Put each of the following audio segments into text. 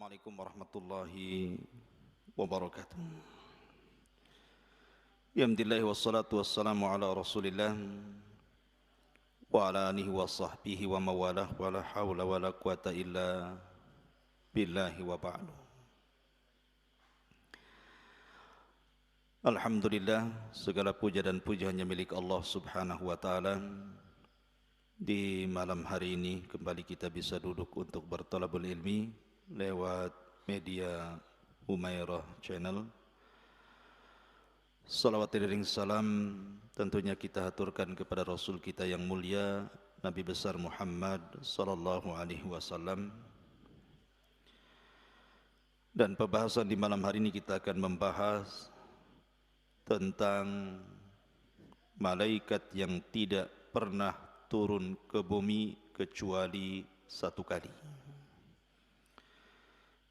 Assalamualaikum warahmatullahi wabarakatuh. Alhamdulillah wassalatu wassalamu ala Rasulillah wa ala alihi wa sahbihi wa mawalah wa la hawla wa la quwata illa billahi wa ba'du. Alhamdulillah, segala puja dan puji hanya milik Allah Subhanahu wa taala. Di malam hari ini kembali kita bisa duduk untuk bertalabul ilmi lewat media Humairah Channel. Salawat dan salam tentunya kita haturkan kepada Rasul kita yang mulia, Nabi besar Muhammad sallallahu alaihi wasallam. Dan pembahasan di malam hari ini kita akan membahas tentang malaikat yang tidak pernah turun ke bumi kecuali satu kali.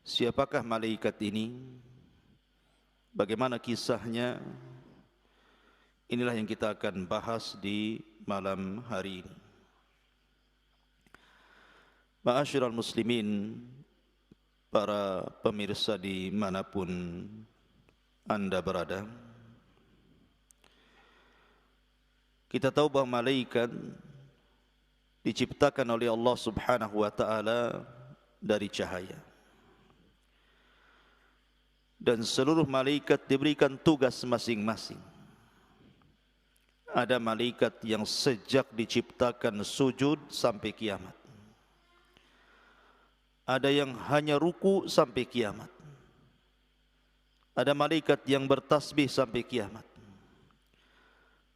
Siapakah malaikat ini? Bagaimana kisahnya? Inilah yang kita akan bahas di malam hari ini. Ma'asyiral muslimin, para pemirsa dimanapun Anda berada, kita tahu bahwa malaikat diciptakan oleh Allah Subhanahu wa taala dari cahaya. Dan seluruh malaikat diberikan tugas masing-masing. Ada malaikat yang sejak diciptakan sujud sampai kiamat. Ada yang hanya ruku sampai kiamat. Ada malaikat yang bertasbih sampai kiamat.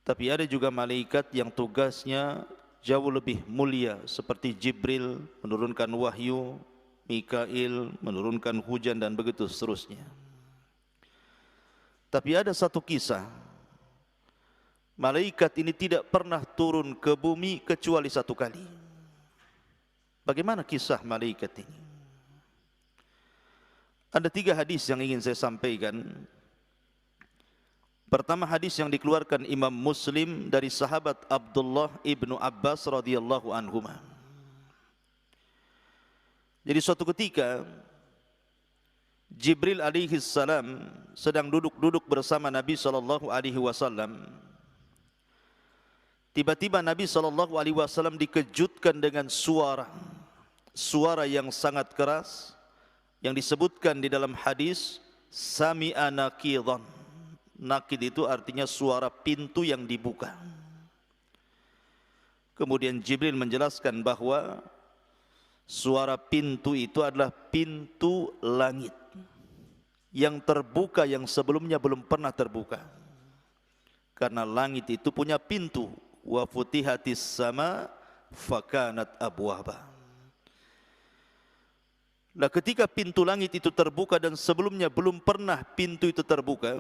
Tapi ada juga malaikat yang tugasnya jauh lebih mulia, seperti Jibril menurunkan wahyu, Mikail menurunkan hujan, dan begitu seterusnya. Tapi ada satu kisah, malaikat ini tidak pernah turun ke bumi kecuali satu kali. Bagaimana kisah malaikat ini? Ada 3 hadis yang ingin saya sampaikan. Pertama, hadis yang dikeluarkan Imam Muslim dari sahabat Abdullah ibnu Abbas radhiyallahu anhuma. Jadi suatu ketika Jibril alaihi salam sedang duduk-duduk bersama Nabi sallallahu alaihi wasallam. Tiba-tiba Nabi sallallahu alaihi wasallam dikejutkan dengan suara yang sangat keras yang disebutkan di dalam hadis sami'a naqidan. Naqid itu artinya suara pintu yang dibuka. Kemudian Jibril menjelaskan bahwa suara pintu itu adalah pintu langit yang terbuka, yang sebelumnya belum pernah terbuka. Karena langit itu punya pintu, wa futihatis sama fakanat abwaba. Nah, ketika pintu langit itu terbuka dan sebelumnya belum pernah pintu itu terbuka,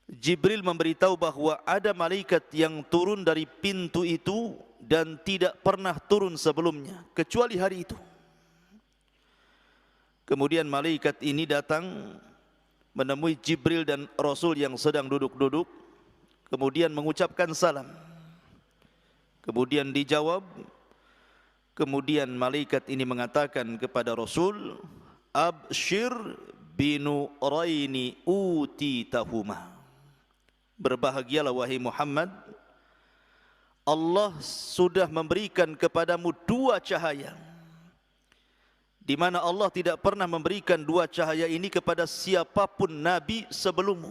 Jibril memberitahu bahwa ada malaikat yang turun dari pintu itu dan tidak pernah turun sebelumnya kecuali hari itu. Kemudian malaikat ini datang menemui Jibril dan Rasul yang sedang duduk-duduk, kemudian mengucapkan salam. Kemudian dijawab. Kemudian malaikat ini mengatakan kepada Rasul, "Abshir binuraini utitahuma." Berbahagialah wahai Muhammad, Allah sudah memberikan kepadamu 2 cahaya, di mana Allah tidak pernah memberikan 2 cahaya ini kepada siapapun nabi sebelummu.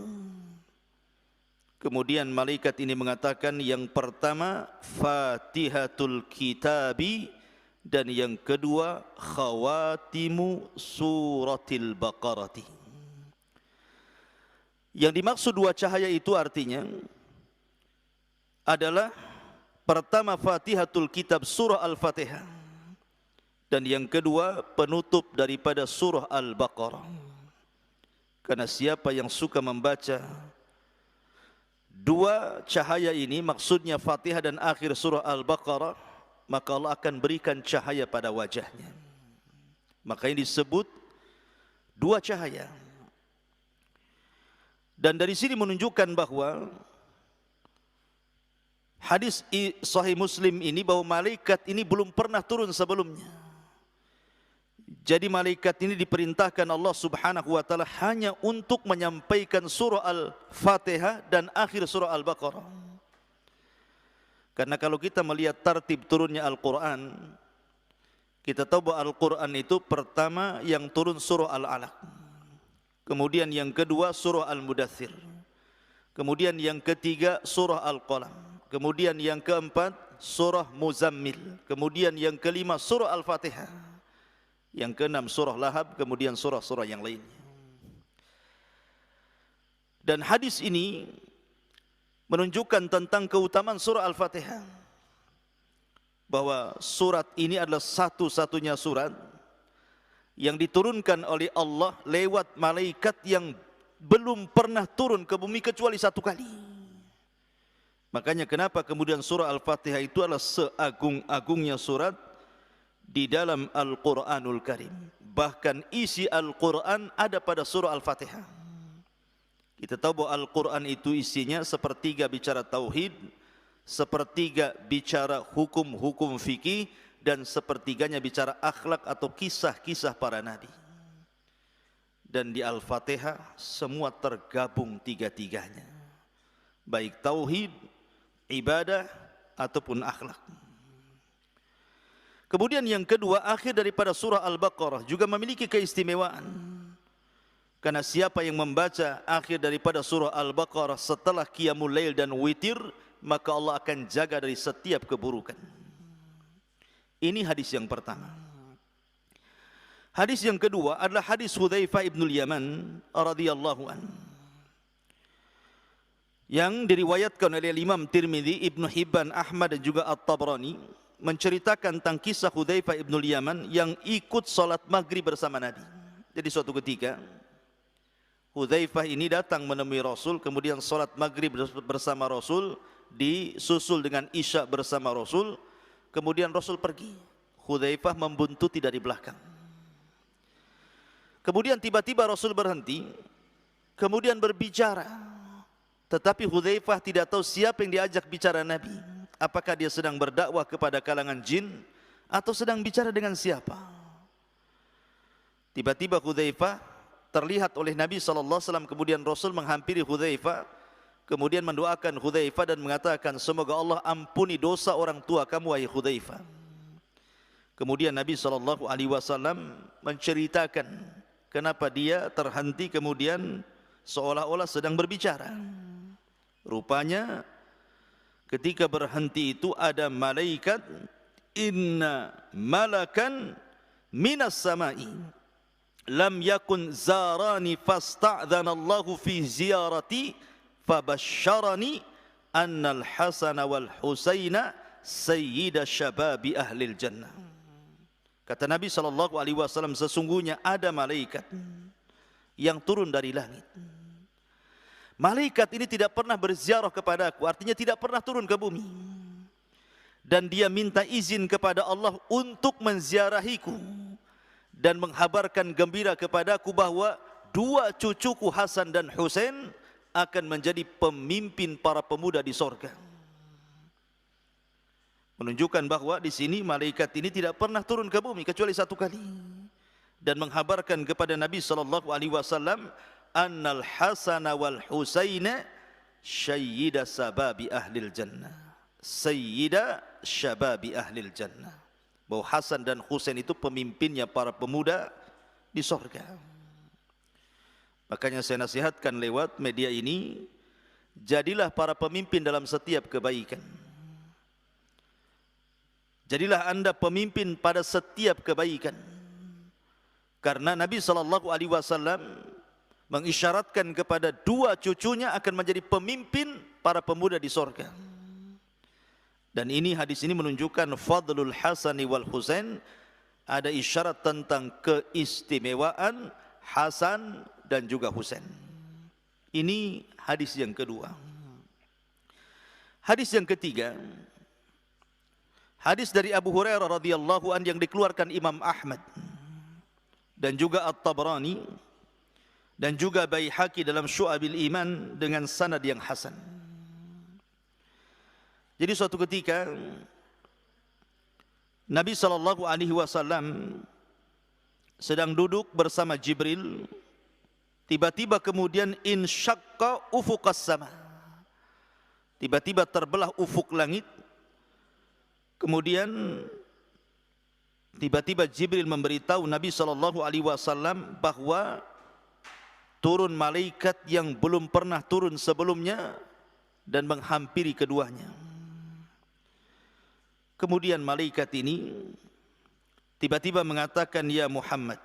Kemudian malaikat ini mengatakan, yang pertama Fatihatul Kitabi, dan yang kedua Khawatimu Suratil Baqarati. Yang dimaksud 2 cahaya itu artinya adalah pertama Fatihatul Kitab surah Al-Fatihah, dan yang kedua penutup daripada surah Al-Baqarah. Karena siapa yang suka membaca 2 cahaya ini, maksudnya Fatihah dan akhir surah Al-Baqarah, maka Allah akan berikan cahaya pada wajahnya. Makanya disebut 2 cahaya. Dan dari sini menunjukkan bahwa hadis Sahih Muslim ini, bahwa malaikat ini belum pernah turun sebelumnya. Jadi malaikat ini diperintahkan Allah Subhanahu wa taala hanya untuk menyampaikan surah Al-Fatihah dan akhir surah Al-Baqarah. Karena kalau kita melihat tartib turunnya Al-Quran, kita tahu bahwa Al-Quran itu pertama yang turun surah Al-Alaq, kemudian yang kedua surah Al-Mudaththir, kemudian yang ketiga surah Al-Qalam, kemudian yang keempat surah Muzammil, kemudian yang kelima surah Al-Fatihah, yang keenam surah Lahab, kemudian surah-surah yang lainnya. Dan hadis ini menunjukkan tentang keutamaan surah Al-Fatihah, bahwa surat ini adalah satu-satunya surat yang diturunkan oleh Allah lewat malaikat yang belum pernah turun ke bumi kecuali satu kali. Makanya kenapa kemudian surah Al-Fatihah itu adalah seagung-agungnya surat di dalam Al-Quranul Karim. Bahkan isi Al-Quran ada pada surah Al-Fatihah. Kita tahu bahwa Al-Quran itu isinya sepertiga bicara tauhid, sepertiga bicara hukum-hukum fikih, dan sepertiganya bicara akhlak atau kisah-kisah para nabi. Dan di Al-Fatihah semua tergabung tiga-tiganya, baik tauhid, ibadah, ataupun akhlak. Kemudian yang kedua, akhir daripada surah Al-Baqarah juga memiliki keistimewaan. Karena siapa yang membaca akhir daripada surah Al-Baqarah setelah qiyamul lail dan witir, maka Allah akan jaga dari setiap keburukan. Ini hadis yang pertama. Hadis yang kedua adalah hadis Hudzaifah ibn Yaman radhiyallahu an, yang diriwayatkan oleh Imam Tirmidzi, Ibnu Hibban, Ahmad dan juga At-Tabrani, menceritakan tentang kisah Hudzaifah ibn Yaman yang ikut salat maghrib bersama Nabi. Jadi suatu ketika Hudzaifah ini datang menemui Rasul, kemudian salat maghrib bersama Rasul, disusul dengan isya bersama Rasul, kemudian Rasul pergi. Hudzaifah membuntuti dari belakang. Kemudian tiba-tiba Rasul berhenti, kemudian berbicara. Tetapi Hudzaifah tidak tahu siapa yang diajak bicara Nabi. Apakah dia sedang berdakwah kepada kalangan jin atau sedang bicara dengan siapa? Tiba-tiba Hudzaifah terlihat oleh Nabi SAW, kemudian Rasul menghampiri Hudzaifah, kemudian mendoakan Hudzaifah dan mengatakan, semoga Allah ampuni dosa orang tua kamu, wahai Hudzaifah. Kemudian Nabi SAW menceritakan kenapa dia terhenti, kemudian seolah-olah sedang berbicara. Rupanya ketika berhenti itu ada malaikat, inna malakan minas samai lam yakun zarani fasta'dzana Allahu fi ziyarati fabasyarani annal Hasan wal Husaina sayyida syababi ahlil jannah. Kata Nabi SAW, sesungguhnya ada malaikat yang turun dari langit. Malaikat ini tidak pernah berziarah kepadaku, artinya tidak pernah turun ke bumi. Dan dia minta izin kepada Allah untuk menziarahiku dan menghabarkan gembira kepadaku bahwa dua cucuku Hasan dan Husain akan menjadi pemimpin para pemuda di sorga. Menunjukkan bahwa di sini malaikat ini tidak pernah turun ke bumi kecuali satu kali, dan menghabarkan kepada Nabi SAW, annal Hasan wal Husaina sayyida sababi ahlil jannah, sayyida syababi ahlil jannah, bahwa Hasan dan Husain itu pemimpinnya para pemuda di sorga. Makanya saya nasihatkan lewat media ini, jadilah para pemimpin dalam setiap kebaikan. Jadilah anda pemimpin pada setiap kebaikan. Karena Nabi SAW mengisyaratkan kepada dua cucunya akan menjadi pemimpin para pemuda di sorga. Dan ini, hadis ini menunjukkan fadlul Hasani wal Husain, ada isyarat tentang keistimewaan Hasan dan juga Husain. Ini hadis yang kedua. Hadis yang ketiga, hadis dari Abu Hurairah radhiyallahu an yang dikeluarkan Imam Ahmad dan juga At-Tabrani dan juga Baihaqi dalam Syu'abil Iman dengan sanad yang hasan. Jadi suatu ketika Nabi SAW sedang duduk bersama Jibril, tiba-tiba kemudian insyaqqa ufuqas sama. Tiba-tiba terbelah ufuk langit. Kemudian tiba-tiba Jibril memberitahu Nabi SAW bahwa turun malaikat yang belum pernah turun sebelumnya dan menghampiri keduanya. Kemudian malaikat ini tiba-tiba mengatakan, ya Muhammad,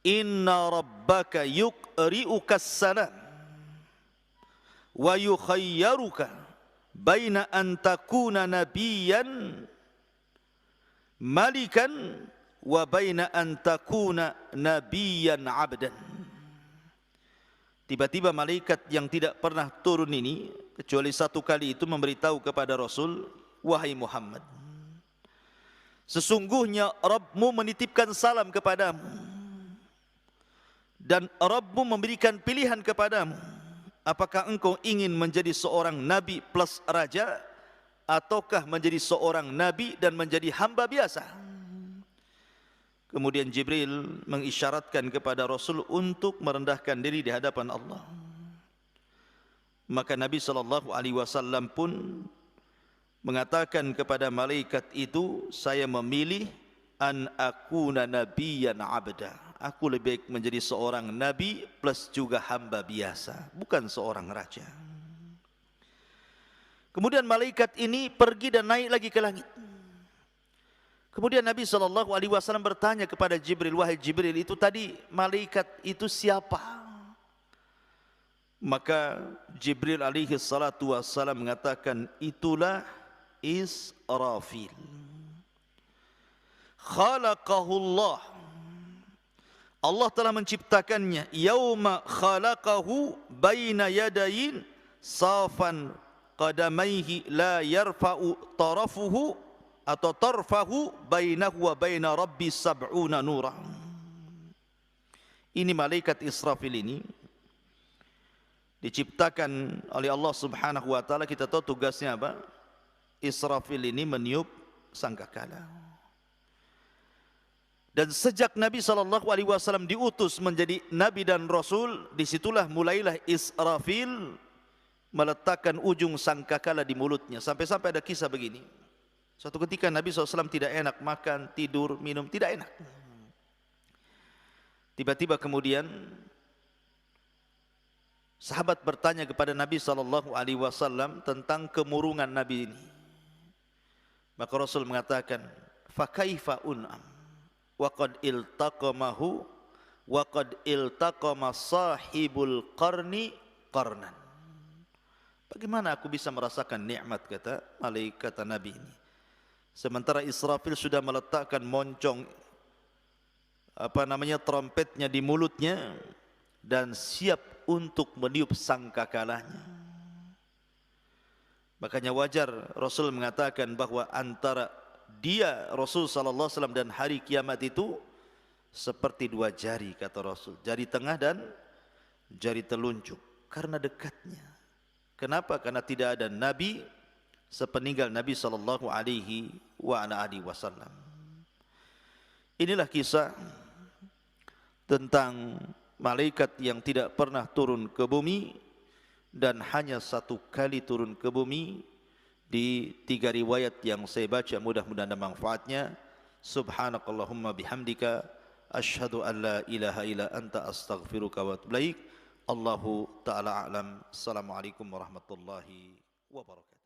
inna rabbaka yuqri'ukas salam wa yukhayyaruka baina an takuna nabiyyan malikan wa baina an takuna nabiyyan abdan. Tiba-tiba malaikat yang tidak pernah turun ini kecuali satu kali itu memberitahu kepada Rasul, wahai Muhammad, sesungguhnya Rabbmu menitipkan salam kepadamu dan Rabbmu memberikan pilihan kepadamu. Apakah engkau ingin menjadi seorang nabi plus raja, ataukah menjadi seorang nabi dan menjadi hamba biasa? Kemudian Jibril mengisyaratkan kepada Rasul untuk merendahkan diri di hadapan Allah. Maka Nabi SAW pun mengatakan kepada malaikat itu, saya memilih an akuna nabiyyan abda. Aku lebih baik menjadi seorang nabi plus juga hamba biasa, bukan seorang raja. Kemudian malaikat ini pergi dan naik lagi ke langit. Kemudian Nabi SAW bertanya kepada Jibril, wahai Jibril, itu tadi malaikat itu siapa? Maka Jibril alaihi salatu wassalam mengatakan, itulah Israfil. Khalaqahullah, Allah telah menciptakannya. Yauma khalaqahu baina yadayin safan qadamaihi la yarfa'u tarafuhu atau tarfahu bainahu wa baina rabbi sab'una nura. Ini malaikat Israfil ini diciptakan oleh Allah Subhanahu wa taala. Kita tahu tugasnya apa? Israfil ini meniup sangkakala. Dan sejak Nabi SAW diutus menjadi Nabi dan Rasul, disitulah mulailah Israfil meletakkan ujung sangkakala di mulutnya. Sampai-sampai ada kisah begini. Suatu ketika Nabi SAW tidak enak makan, tidur, minum, tidak enak. Tiba-tiba kemudian sahabat bertanya kepada Nabi SAW tentang kemurungan Nabi ini. Maka Rasul mengatakan, fakaifa un'am waqad iltaqamahu waqad iltaqama sahibul qarni qarnan. Bagaimana aku bisa merasakan nikmat, kata malaikat Nabi ini, sementara Israfil sudah meletakkan moncong trompetnya di mulutnya dan siap untuk meniup sangkakalanya. Makanya wajar Rasul mengatakan bahwa antara dia Rasul sallallahu alaihi wasallam dan hari kiamat itu seperti dua jari, kata Rasul, jari tengah dan jari telunjuk, karena dekatnya. Kenapa? Karena tidak ada nabi sepeninggal Nabi sallallahu alaihi wasallam. Inilah kisah tentang malaikat yang tidak pernah turun ke bumi dan hanya satu kali turun ke bumi di 3 riwayat yang saya baca. Mudah-mudahan ada manfaatnya. Subhanakallahumma bihamdika asyhadu an la ilaha illa anta astaghfiruka wa atubu ilaik. Allahu ta'ala a'lam. Assalamualaikum warahmatullahi wabarakatuh.